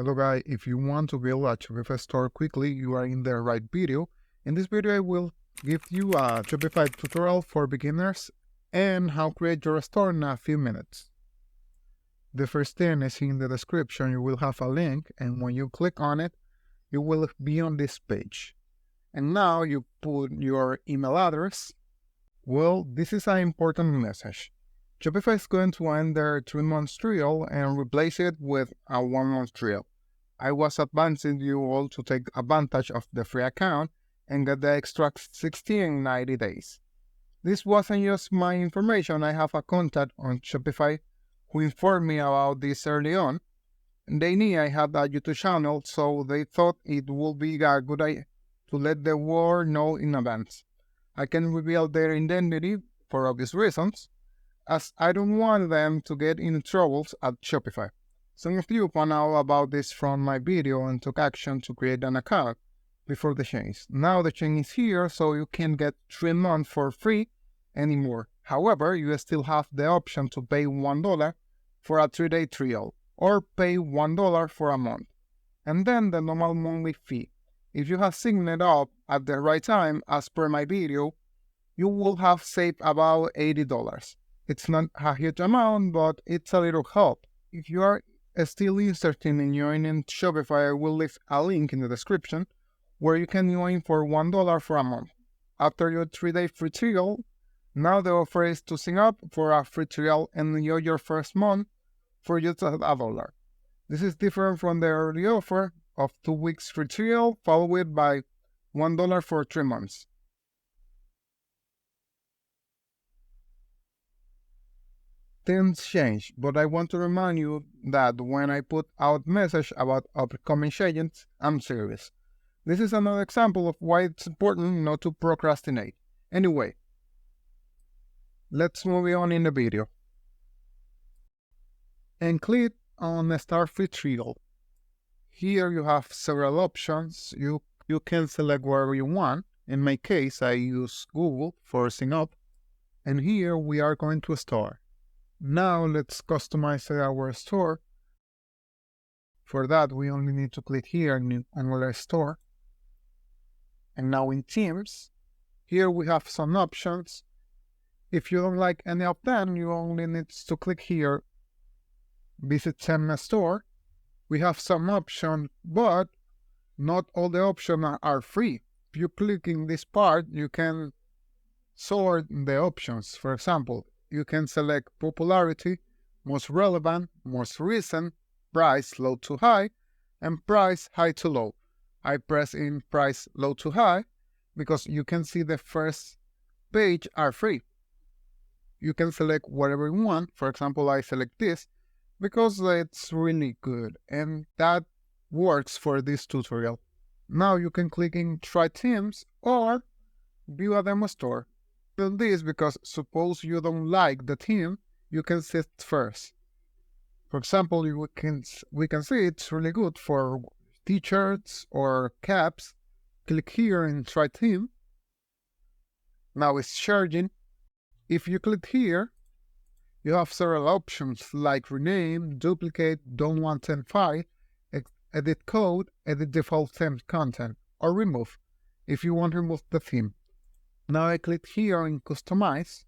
Hello guys, if you want to build a Shopify store quickly, you are in the right video. In this video, I will give you a Shopify tutorial for beginners and how to create your store in a few minutes. The first thing is in the description, you will have a link, and when you click on it, you will be on this page. And now you put your email address. Well, this is an important message. Shopify is going to end their 3-month trial and replace it with a 1-month trial. I was advising you all to take advantage of the free account and get the extra 60 and 90 days. This wasn't just my information. I have a contact on Shopify who informed me about this early on. They knew I had a YouTube channel, so they thought it would be a good idea to let the world know in advance. I can reveal their identity for obvious reasons, as I don't want them to get in troubles at Shopify. Some of you found out about this from my video and took action to create an account before the change. Now the change is here, so you can get 3 months for free anymore. However, you still have the option to pay $1 for a 3-day trial, or pay $1 for a month, and then the normal monthly fee. If you have signed it up at the right time, as per my video, you will have saved about $80. It's not a huge amount, but it's a little help. If you are still interested in joining Shopify, I will leave a link in the description where you can join for $1 for a month. After your 3-day free trial, now the offer is to sign up for a free trial and enjoy your first month for just $1. This is different from the early offer of 2 weeks free trial followed by $1 for 3 months. Things change, but I want to remind you that when I put out message about upcoming changes, I'm serious. This is another example of why it's important not to procrastinate. Anyway, let's move on in the video. And click on Start Free Trial. Here you have several options. You can select wherever you want. In my case, I use Google for sign up. And here we are going to Store. Now let's customize our store. For that, we only need to click here in Angular Store. And now in Themes, here we have some options. If you don't like any of them, you only need to click here, Visit Theme Store. We have some options, but not all the options are free. If you click in this part, you can sort the options. For example, you can select popularity, most relevant, most recent, price low to high, and price high to low. I press in price low to high because you can see the first page are free. You can select whatever you want. For example, I select this because it's really good and that works for this tutorial. Now you can click in Try Themes or View a Demo Store. This because suppose you don't like the theme, you can see it first. For example, we can see it's really good for t-shirts or caps. Click here and Try Theme. Now it's charging. If you click here, you have several options like rename, duplicate, don't want theme file, edit code, edit default theme content, or remove if you want to remove the theme. Now I click here in Customize,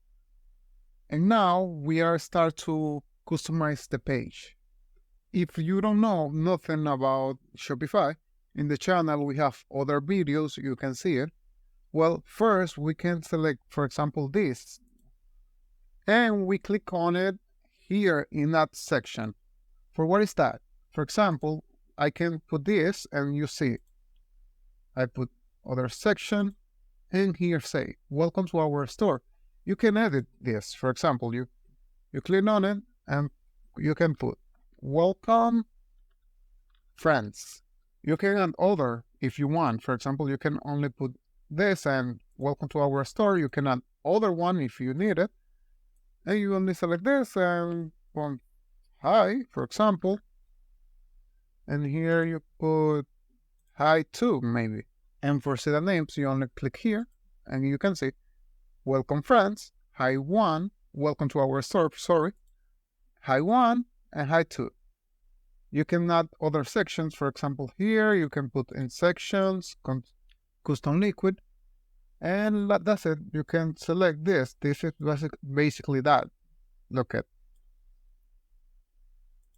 and now we are start to customize the page. If you don't know nothing about Shopify, in the channel we have other videos, you can see it. Well, first we can select, for example, this, and we click on it here in that section. For what is that? For example, I can put this and you see, I put other section, and here say, welcome to our store. You can edit this. For example, you click on it and you can put, welcome friends. You can add other if you want. For example, you can only put this and welcome to our store. You can add other one if you need it. And you only select this and put hi, for example. And here you put hi too, maybe. And for the names, you only click here, and you can see, welcome friends, hi one, welcome to our store, hi one, and hi two. You can add other sections. For example, here you can put in sections, custom liquid, and that's it. You can select this. This is basically that. Look at.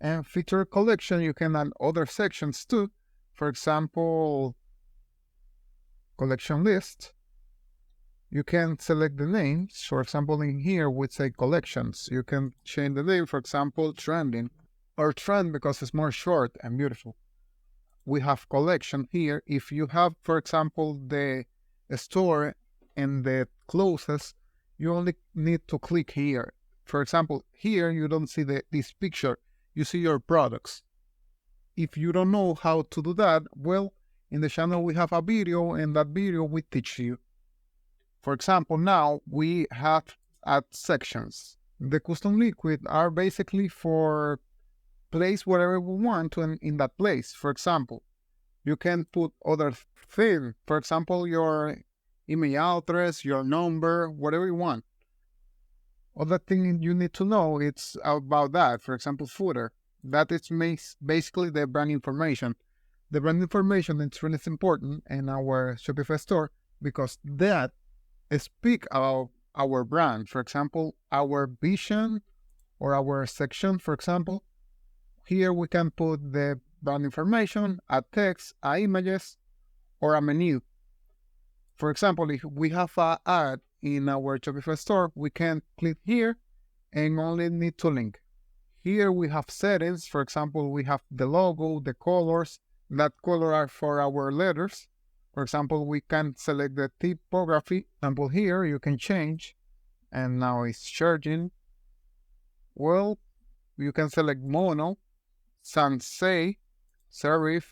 And feature collection, you can add other sections too. For example, collection list. You can select the names. For example, in here we say collections. You can change the name, for example, trending or trend because it's more short and beautiful. We have collection here. If you have, for example, the store and the closest, you only need to click here. For example, here you don't see this picture. You see your products. If you don't know how to do that, well, in the channel we have a video, and that video we teach you. For example, now we have add sections. The custom liquid are basically for place whatever we want to in that place. For example, you can put other things. For example, your email address, your number, whatever you want. Other thing you need to know it's about that. For example, footer. That is basically the brand information. The brand information is really important in our Shopify store because that speak about our brand. For example, our vision or our section, for example. Here we can put the brand information, a text, a images, or a menu. For example, if we have an ad in our Shopify store, we can click here and only need to link. Here we have settings. For example, we have the logo, the colors. That color are for our letters. For example, we can select the typography. For example, here you can change, and now it's charging. Well, you can select mono, sans serif,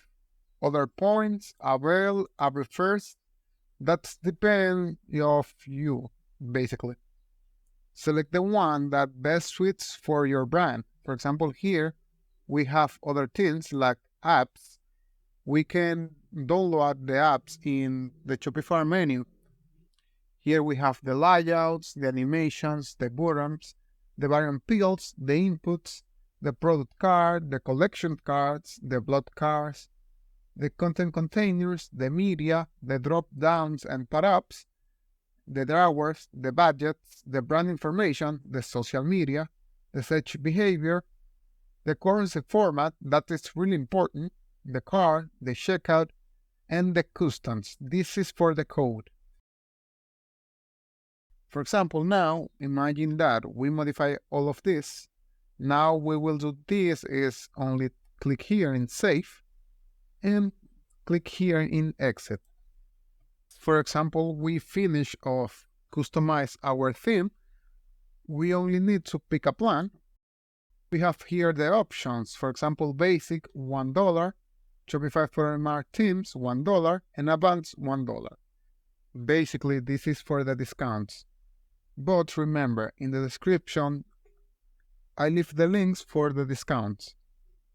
other points, avail, first. That's depend of you, basically. Select the one that best suits for your brand. For example, here we have other things like apps. We can download the apps in the Shopify menu. Here we have the layouts, the animations, the buttons, the variant fields, the inputs, the product card, the collection cards, the block cards, the content containers, the media, the drop downs and pop-ups, the drawers, the budgets, the brand information, the social media, the search behavior, the currency format, that is really important, the card, the checkout, and the customs. This is for the code. For example, now imagine that we modify all of this. Now we will do this is only click here in save and click here in exit. For example, we finish off customize our theme. We only need to pick a plan. We have here the options. For example, basic $1, Shopify for Smart Teams $1, and advanced $1. Basically, this is for the discounts. But remember, in the description, I leave the links for the discounts.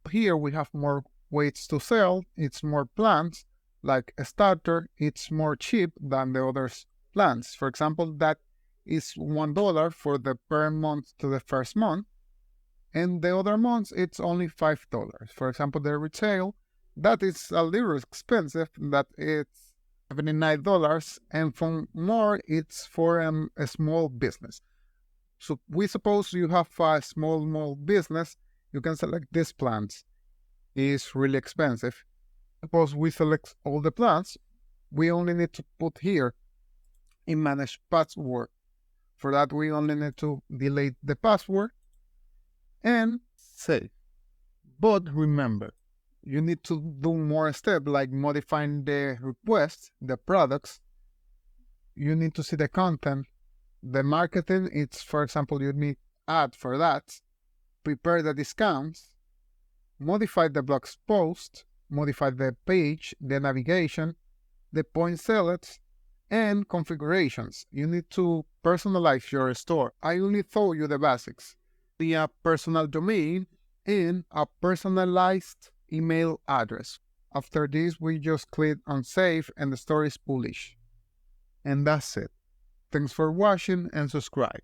Here we have more ways to sell. It's more plans. Like a starter, it's more cheap than the other plans. For example, that is $1 for the per month to the first month. And the other months, it's only $5. For example, the retail, that is a little expensive, that it's $79. And for more, it's for a small business. So we suppose you have a small business, you can select these plans. It's really expensive. Suppose we select all the plans, we only need to put here in manage password. For that, we only need to delete the password and save. But remember, you need to do more steps like modifying the requests, the products. You need to see the content. The marketing, it's, for example, you need ad for that. Prepare the discounts. Modify the blog post. Modify the page, the navigation, the point selects, and configurations. You need to personalize your store. I only told you the basics. A personal domain and a personalized email address. After this, we just click on save and the store is published. And that's it. Thanks for watching and subscribe.